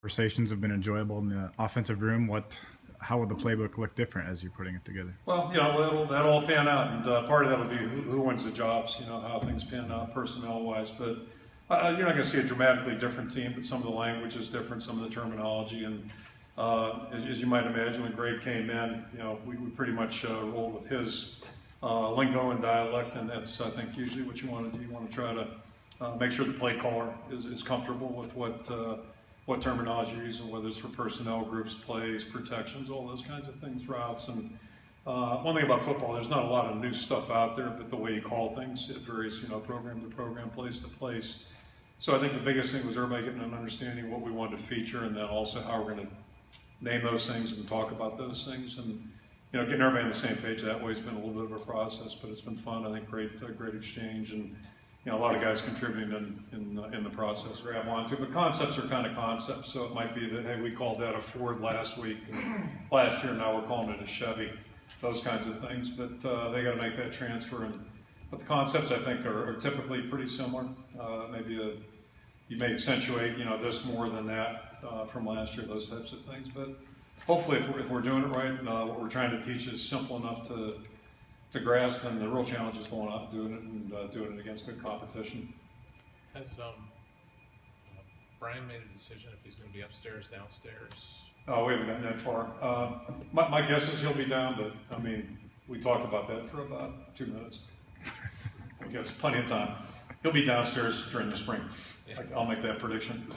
Conversations have been enjoyable in the offensive room. How will the playbook look different as you're putting it together? Well, that'll all pan out, and part of that will be who wins the jobs, how things pan out personnel-wise. But you're not going to see a dramatically different team, but some of the language is different, some of the terminology, and as you might imagine, when Greg came in, we pretty much rolled with his lingo and dialect, and that's, I think, usually what you want to do. You want to try to make sure the play caller is comfortable with what terminology you're using, whether it's for personnel groups, plays, protections, all those kinds of things, routes. And one thing about football, there's not a lot of new stuff out there, but the way you call things, it varies, program to program, place to place. So I think the biggest thing was everybody getting an understanding of what we wanted to feature, and then also how we're going to name those things and talk about those things. And getting everybody on the same page that way has been a little bit of a process, but it's been fun. I think great exchange, and a lot of guys contributing in the process. Grab onto, but concepts are kind of concepts. So it might be that, hey, we called that a Ford last week, and last year, now we're calling it a Chevy. Those kinds of things, but they got to make that transfer. But the concepts, I think, are typically pretty similar. Maybe you may accentuate, this more than that from last year, those types of things. But hopefully, if we're doing it right, what we're trying to teach is simple enough to grasp, and the real challenge is going out and doing it, and doing it against good competition. Has Brian made a decision if he's going to be upstairs, downstairs? Oh, we haven't gotten that far. My guess is he'll be down, but I mean, we talked about that for about 2 minutes. I think that's plenty of time. He'll be downstairs during the spring. Yeah. I'll make that prediction.